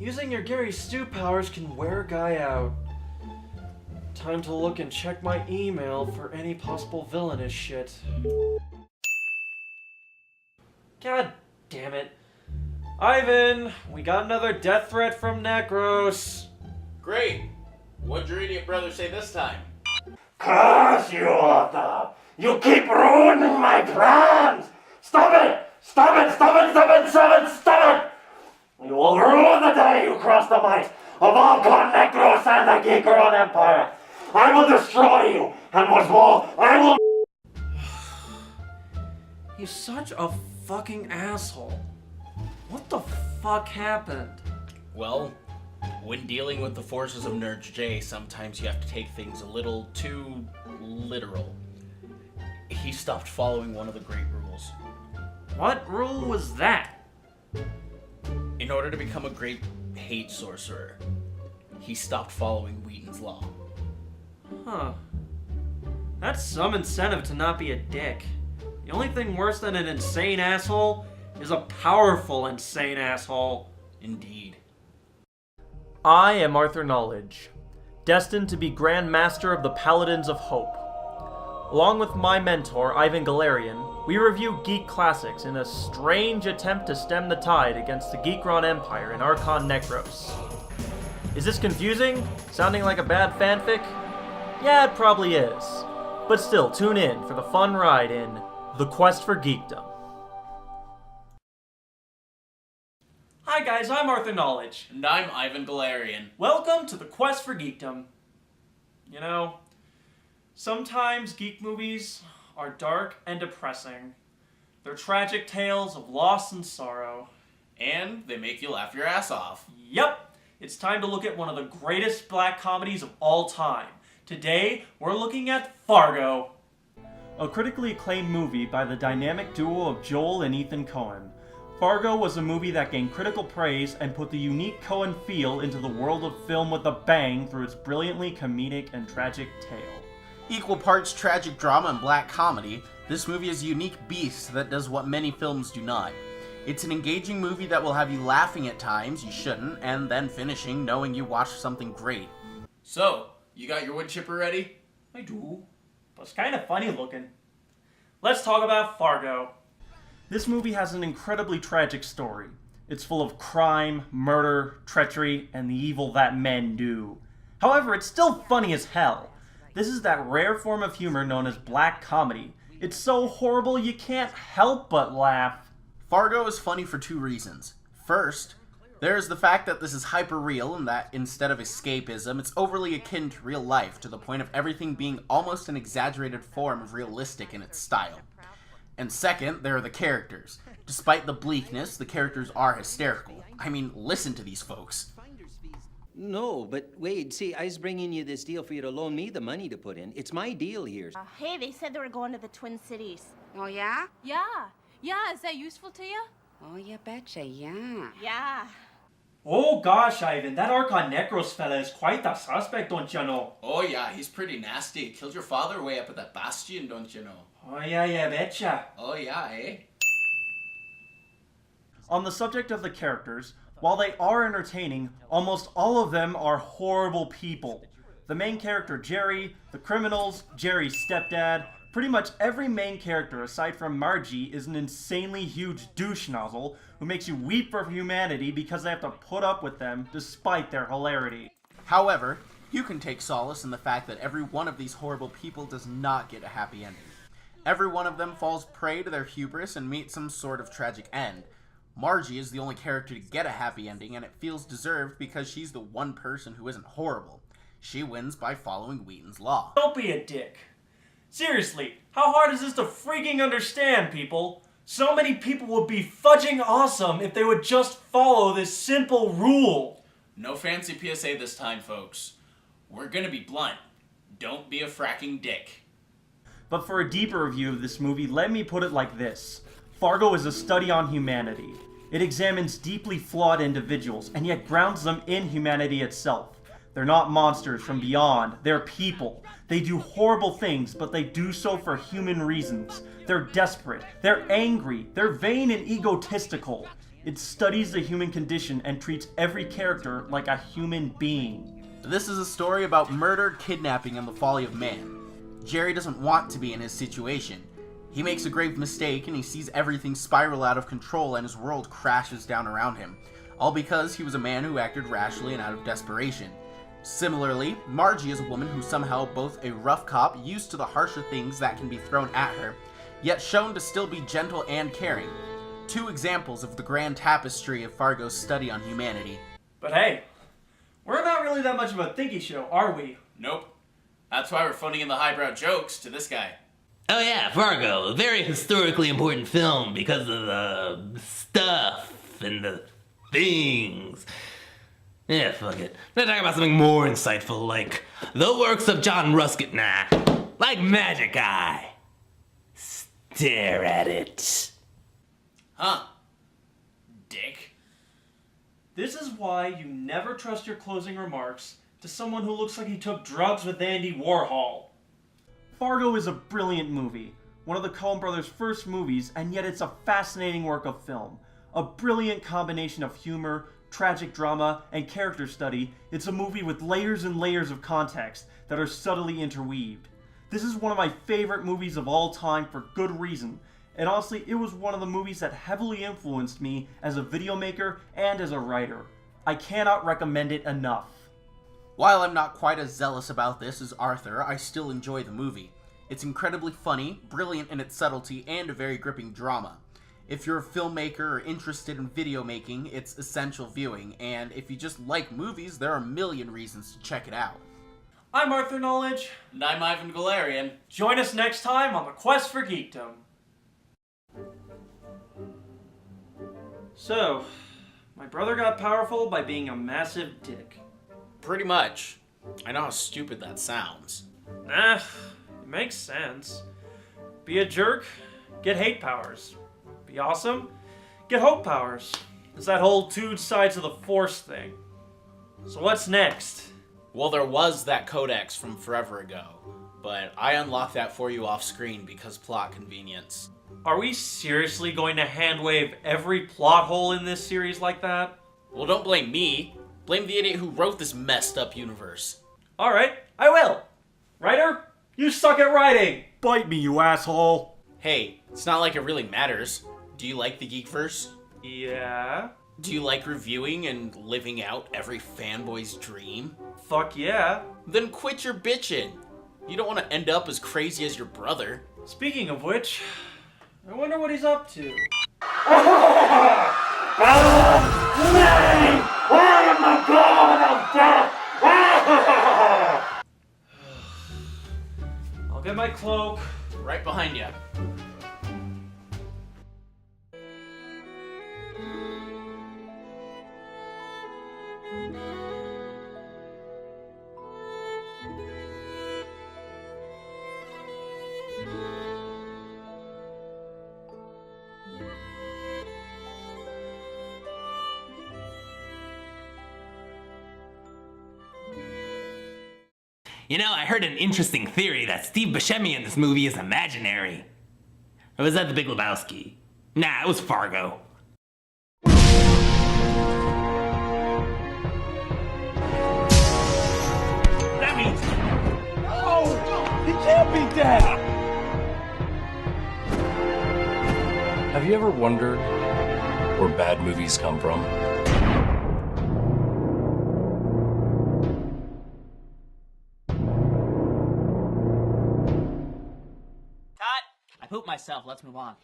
Using your Gary Stu powers can wear a guy out. Time to look and check my email for any possible villainous shit. God damn it. Ivan, we got another death threat from Necros. Great. What'd your idiot brother say this time? Curse you, Arthur! You keep ruining my plans! Stop it! Stop it! Stop it! Stop it! Stop it! Stop it! You will ruin the day you cross the might of Archon Necros and the Geekdom Empire! I will destroy you! And what's more, I will... He's such a fucking asshole. What the fuck happened? Well, when dealing with the forces of Nerd J, sometimes you have to take things a little too literal. He stopped following one of the great rules. What rule was that? In order to become a great hate sorcerer, he stopped following Wheaton's law. Huh. That's some incentive to not be a dick. The only thing worse than an insane asshole is a powerful insane asshole. Indeed. I am Arthur Knowledge, destined to be Grand Master of the Paladins of Hope. Along with my mentor, Ivan Galarian, we review geek classics in a strange attempt to stem the tide against the Geekdom Empire and Archon Necros. Is this confusing? Sounding like a bad fanfic? Yeah, it probably is. But still, tune in for the fun ride in The Quest for Geekdom. Hi guys, I'm Arthur Knowledge. And I'm Ivan Galarian. Welcome to The Quest for Geekdom. You know, sometimes geek movies are dark and depressing. They're tragic tales of loss and sorrow. And they make you laugh your ass off. Yep, it's time to look at one of the greatest black comedies of all time. Today, we're looking at Fargo. A critically acclaimed movie by the dynamic duo of Joel and Ethan Coen. Fargo was a movie that gained critical praise and put the unique Coen feel into the world of film with a bang through its brilliantly comedic and tragic tale. Equal parts tragic drama and black comedy, this movie is a unique beast that does what many films do not. It's an engaging movie that will have you laughing at times you shouldn't, and then finishing knowing you watched something great. So, you got your Woodchipper ready? I do, but it's kind of funny looking. Let's talk about Fargo. This movie has an incredibly tragic story. It's full of crime, murder, treachery, and the evil that men do. However, it's still funny as hell. This is that rare form of humor known as black comedy. It's so horrible you can't help but laugh. Fargo is funny for two reasons. First, there is the fact that this is hyper-real and that instead of escapism, it's overly akin to real life to the point of everything being almost an exaggerated form of realistic in its style. And second, there are the characters. Despite the bleakness, the characters are hysterical. I mean, listen to these folks. No, but wait, see, I was bringing you this deal for you to loan me the money to put in. It's my deal here. Hey, they said they were going to the Twin Cities. Oh, yeah? Yeah. Yeah, is that useful to you? Oh, you betcha, yeah. Yeah. Oh gosh, Ivan, that Archon Necros fella is quite a suspect, don't you know? Oh yeah, he's pretty nasty. Killed your father way up at that bastion, don't you know? Oh yeah, betcha. Oh yeah, eh? On the subject of the characters, while they are entertaining, almost all of them are horrible people. The main character, Jerry, the criminals, Jerry's stepdad, pretty much every main character aside from Margie is an insanely huge douche nozzle who makes you weep for humanity because they have to put up with them despite their hilarity. However, you can take solace in the fact that every one of these horrible people does not get a happy ending. Every one of them falls prey to their hubris and meets some sort of tragic end. Margie is the only character to get a happy ending, and it feels deserved because she's the one person who isn't horrible. She wins by following Wheaton's law. Don't be a dick. Seriously, how hard is this to freaking understand, people? So many people would be fudging awesome if they would just follow this simple rule. No fancy PSA this time, folks. We're gonna be blunt. Don't be a fracking dick. But for a deeper review of this movie, let me put it like this. Fargo is a study on humanity. It examines deeply flawed individuals, and yet grounds them in humanity itself. They're not monsters from beyond. They're people. They do horrible things, but they do so for human reasons. They're desperate. They're angry. They're vain and egotistical. It studies the human condition and treats every character like a human being. This is a story about murder, kidnapping, and the folly of man. Jerry doesn't want to be in his situation. He makes a grave mistake and he sees everything spiral out of control and his world crashes down around him. All because he was a man who acted rashly and out of desperation. Similarly, Margie is a woman who's somehow both a rough cop, used to the harsher things that can be thrown at her, yet shown to still be gentle and caring. Two examples of the grand tapestry of Fargo's study on humanity. But hey, we're not really that much of a thinky show, are we? Nope. That's why we're phoning in the highbrow jokes to this guy. Oh yeah, Fargo, a very historically important film because of the stuff and the things. Yeah, fuck it. Let's talk about something more insightful, like the works of John Ruskin. Nah, like Magic Eye. Stare at it. Huh. Dick. This is why you never trust your closing remarks to someone who looks like he took drugs with Andy Warhol. Fargo is a brilliant movie, one of the Coen brothers' first movies, and yet it's a fascinating work of film. A brilliant combination of humor, tragic drama, and character study. It's a movie with layers and layers of context that are subtly interweaved. This is one of my favorite movies of all time for good reason, and honestly, it was one of the movies that heavily influenced me as a video maker and as a writer. I cannot recommend it enough. While I'm not quite as zealous about this as Arthur, I still enjoy the movie. It's incredibly funny, brilliant in its subtlety, and a very gripping drama. If you're a filmmaker or interested in video making, it's essential viewing, and if you just like movies, there are a million reasons to check it out. I'm Arthur Knowledge. And I'm Ivan Galarian. Join us next time on the quest for Geekdom. So, my brother got powerful by being a massive dick. Pretty much. I know how stupid that sounds. Nah, it makes sense. Be a jerk, get hate powers. Be awesome, get hope powers. It's that whole two sides of the force thing. So what's next? Well, there was that codex from forever ago, but I unlocked that for you off screen because plot convenience. Are we seriously going to handwave every plot hole in this series like that? Well, don't blame me. Blame the idiot who wrote this messed up universe. Alright, I will. Writer, you suck at writing. Bite me, you asshole. Hey, it's not like it really matters. Do you like the Geekverse? Yeah? Do you like reviewing and living out every fanboy's dream? Fuck yeah. Then quit your bitching. You don't want to end up as crazy as your brother. Speaking of which, I wonder what he's up to. I am the god of death! I'll get my cloak. Right behind you. You know, I heard an interesting theory that Steve Buscemi in this movie is imaginary. Or was that The Big Lebowski? Nah, it was Fargo. That means... No! He can't be dead! Have you ever wondered where bad movies come from? I pooped myself. Let's move on.